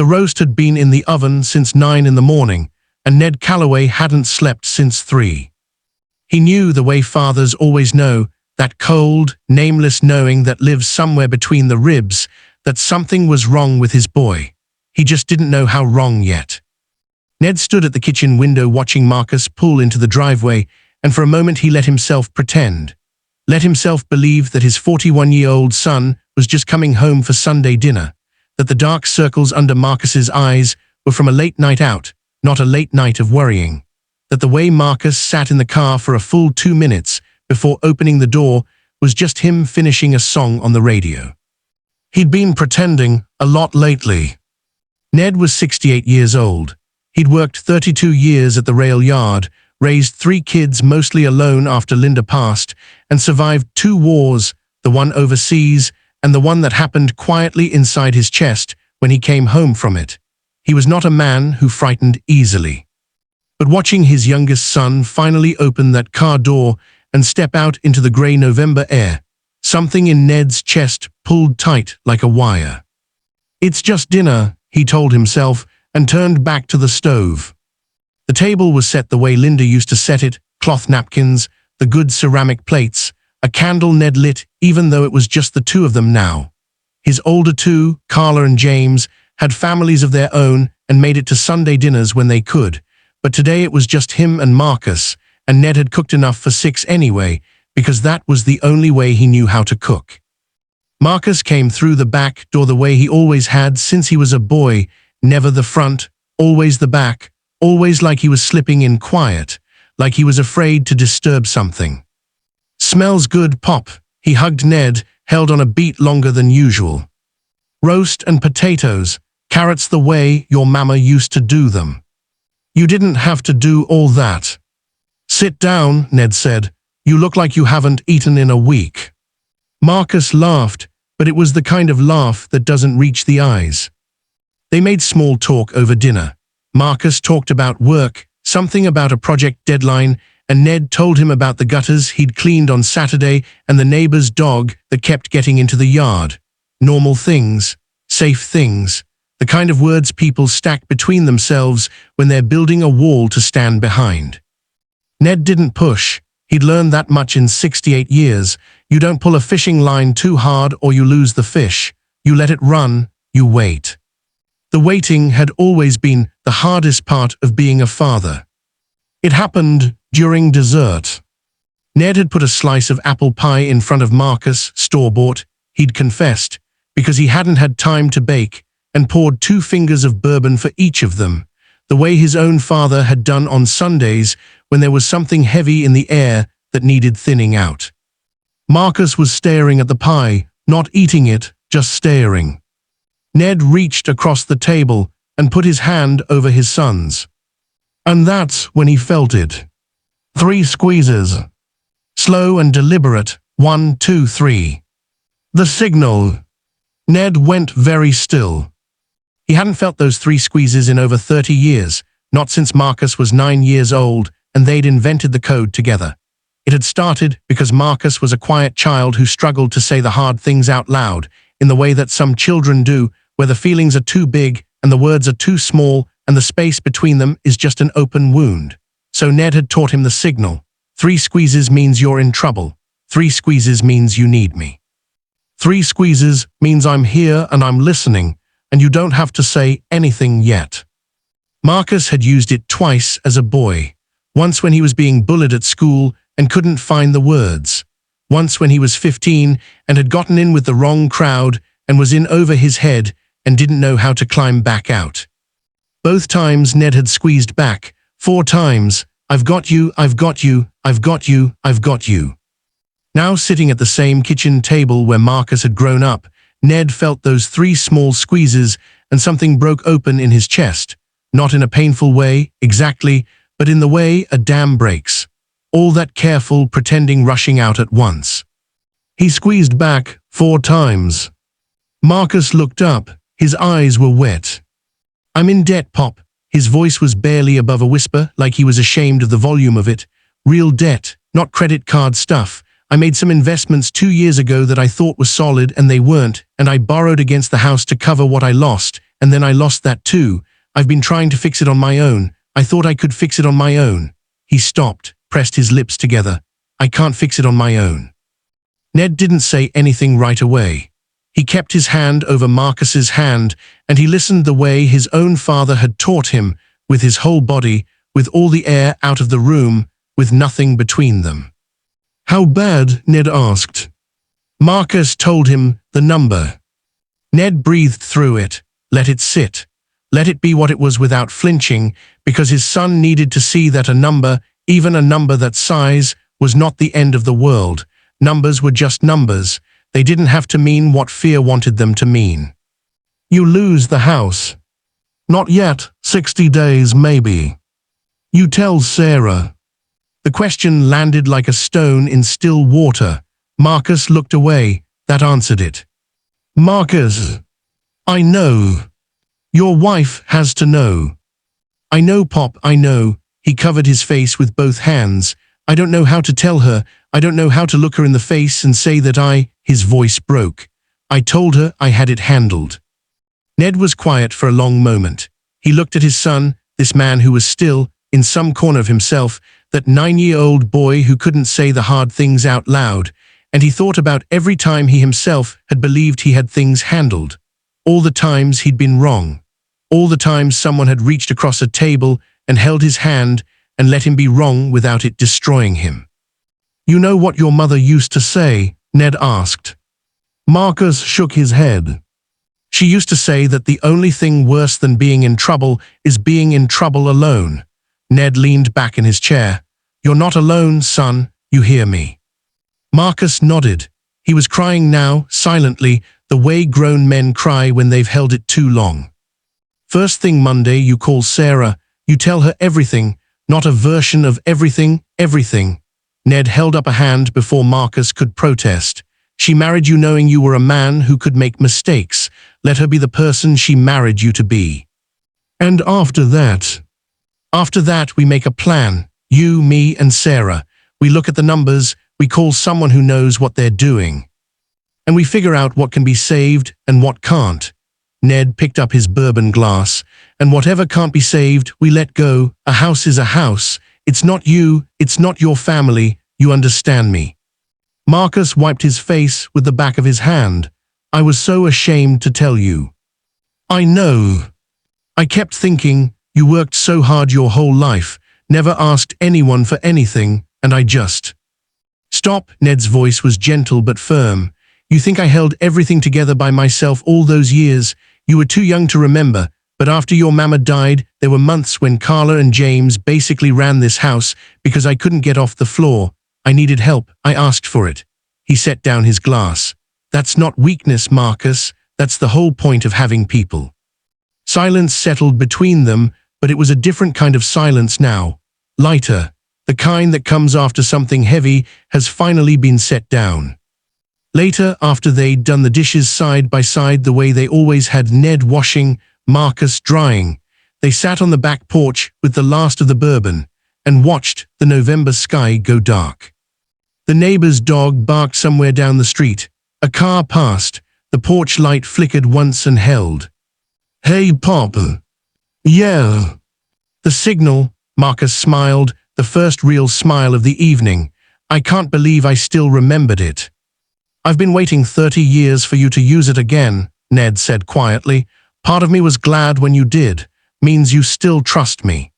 The roast had been in the oven since 9 in the morning, and Ned Calloway hadn't slept since 3. He knew the way fathers always know, that cold, nameless knowing that lives somewhere between the ribs, that something was wrong with his boy. He just didn't know how wrong yet. Ned stood at the kitchen window watching Marcus pull into the driveway, and for a moment he let himself pretend. Let himself believe that his 41-year-old son was just coming home for Sunday dinner, that the dark circles under Marcus's eyes were from a late night out, not a late night of worrying, that the way Marcus sat in the car for a full 2 minutes before opening the door was just him finishing a song on the radio. He'd been pretending a lot lately. Ned was 68 years old. He'd worked 32 years at the rail yard, raised 3 kids mostly alone after Linda passed, and survived 2 wars, the one overseas and the one that happened quietly inside his chest when he came home from it. He was not a man who frightened easily. But watching his youngest son finally open that car door and step out into the grey November air, something in Ned's chest pulled tight like a wire. "It's just dinner," he told himself, and turned back to the stove. The table was set the way Linda used to set it, cloth napkins, the good ceramic plates, a candle Ned lit even though it was just the 2 of them now. His older 2, Carla and James, had families of their own and made it to Sunday dinners when they could, but today it was just him and Marcus, and Ned had cooked enough for 6 anyway, because that was the only way he knew how to cook. Marcus came through the back door the way he always had since he was a boy, never the front, always the back, always like he was slipping in quiet, like he was afraid to disturb something. "Smells good, Pop." He hugged Ned, held on a beat longer than usual. "Roast and potatoes, carrots the way your mama used to do them. You didn't have to do all that." "Sit down," Ned said. "You look like you haven't eaten in a week." Marcus laughed, but it was the kind of laugh that doesn't reach the eyes. They made small talk over dinner. Marcus talked about work, something about a project deadline, and Ned told him about the gutters he'd cleaned on Saturday and the neighbor's dog that kept getting into the yard. Normal things, safe things, the kind of words people stack between themselves when they're building a wall to stand behind. Ned didn't push. He'd learned that much in 68 years. You don't pull a fishing line too hard or you lose the fish. You let it run, you wait. The waiting had always been the hardest part of being a father. It happened during dessert. Ned had put a slice of apple pie in front of Marcus, store-bought, he'd confessed, because he hadn't had time to bake, and poured 2 fingers of bourbon for each of them, the way his own father had done on Sundays when there was something heavy in the air that needed thinning out. Marcus was staring at the pie, not eating it, just staring. Ned reached across the table and put his hand over his son's. And that's when he felt it. 3 squeezes. Slow and deliberate, 1, 2, 3. The signal. Ned went very still. He hadn't felt those 3 squeezes in over 30 years, not since Marcus was 9 years old and they'd invented the code together. It had started because Marcus was a quiet child who struggled to say the hard things out loud, in the way that some children do, where the feelings are too big and the words are too small and the space between them is just an open wound. So Ned had taught him the signal. 3 squeezes means you're in trouble. 3 squeezes means you need me. 3 squeezes means I'm here and I'm listening, and you don't have to say anything yet. Marcus had used it twice as a boy. Once when he was being bullied at school and couldn't find the words. Once when he was 15 and had gotten in with the wrong crowd and was in over his head and didn't know how to climb back out. Both times Ned had squeezed back, 4 times, I've got you, I've got you, I've got you, I've got you. Now sitting at the same kitchen table where Marcus had grown up, Ned felt those 3 small squeezes and something broke open in his chest, not in a painful way, exactly, but in the way a dam breaks. All that careful pretending rushing out at once. He squeezed back 4 times. Marcus looked up, his eyes were wet. I'm in debt, Pop. His voice was barely above a whisper, like he was ashamed of the volume of it. Real debt, not credit card stuff. I made some investments 2 years ago that I thought were solid and they weren't, and I borrowed against the house to cover what I lost, and then I lost that too. I've been trying to fix it on my own. I thought I could fix it on my own." He stopped, pressed his lips together. "I can't fix it on my own." Ned didn't say anything right away. He kept his hand over Marcus's hand, and he listened the way his own father had taught him, with his whole body, with all the air out of the room, with nothing between them. "How bad?" Ned asked. Marcus told him the number. Ned breathed through it, let it sit, let it be what it was without flinching, because his son needed to see that a number, even a number that size, was not the end of the world. Numbers were just numbers. They didn't have to mean what fear wanted them to mean. "You lose the house." "Not yet, 60 days maybe." "You tell Sarah." The question landed like a stone in still water. Marcus looked away. That answered it. "Marcus, I know. Your wife has to know." "I know, Pop, I know." He covered his face with both hands. "I don't know how to tell her. I don't know how to look her in the face and say that His voice broke. "I told her I had it handled." Ned was quiet for a long moment. He looked at his son, this man who was still, in some corner of himself, that 9-year-old boy who couldn't say the hard things out loud, and he thought about every time he himself had believed he had things handled. All the times he'd been wrong. All the times someone had reached across a table and held his hand and let him be wrong without it destroying him. "You know what your mother used to say?" Ned asked. Marcus shook his head. "She used to say that the only thing worse than being in trouble is being in trouble alone." Ned leaned back in his chair. "You're not alone, son, you hear me." Marcus nodded. He was crying now, silently, the way grown men cry when they've held it too long. "First thing Monday you call Sarah, you tell her everything, not a version of everything, everything." Ned held up a hand before Marcus could protest. "She married you knowing you were a man who could make mistakes. Let her be the person she married you to be. And after that? After that we make a plan, you, me, and Sarah. We look at the numbers, we call someone who knows what they're doing. And we figure out what can be saved and what can't." Ned picked up his bourbon glass. "And whatever can't be saved, we let go. A house is a house. It's not you, it's not your family, you understand me." Marcus wiped his face with the back of his hand. "I was so ashamed to tell you." "I know. I kept thinking, you worked so hard your whole life, never asked anyone for anything, and I just—" "Stop," Ned's voice was gentle but firm. "You think I held everything together by myself all those years? You were too young to remember, but after your mama died, there were months when Carla and James basically ran this house because I couldn't get off the floor. I needed help, I asked for it." He set down his glass. "That's not weakness, Marcus. That's the whole point of having people." Silence settled between them, but it was a different kind of silence now. Lighter. The kind that comes after something heavy has finally been set down. Later, after they'd done the dishes side by side the way they always had, Ned washing, Marcus drying, they sat on the back porch with the last of the bourbon and watched the November sky go dark. The neighbor's dog barked somewhere down the street. A car passed. The porch light flickered once and held. "Hey, Pop." "Yeah." The signal, Marcus smiled, the first real smile of the evening. "I can't believe I still remembered it." "I've been waiting 30 years for you to use it again," Ned said quietly. "Part of me was glad when you did. Means you still trust me."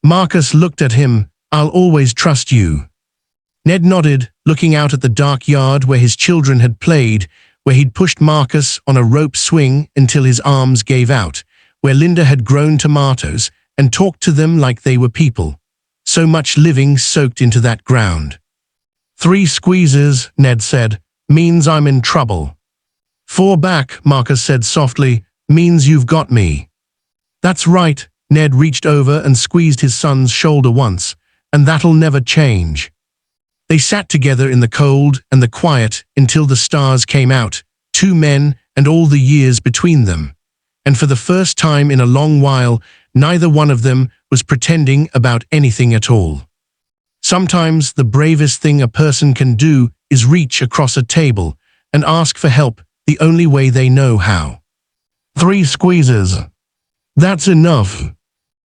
Marcus looked at him. "I'll always trust you." Ned nodded, looking out at the dark yard where his children had played, where he'd pushed Marcus on a rope swing until his arms gave out, where Linda had grown tomatoes and talked to them like they were people. So much living soaked into that ground. 3 squeezes, Ned said, means I'm in trouble. 4 back, Marcus said softly, means you've got me. That's right, Ned reached over and squeezed his son's shoulder once, and that'll never change. They sat together in the cold and the quiet until the stars came out, 2 men and all the years between them. And for the first time in a long while, neither one of them was pretending about anything at all. Sometimes the bravest thing a person can do is reach across a table and ask for help the only way they know how. 3 squeezes. That's enough.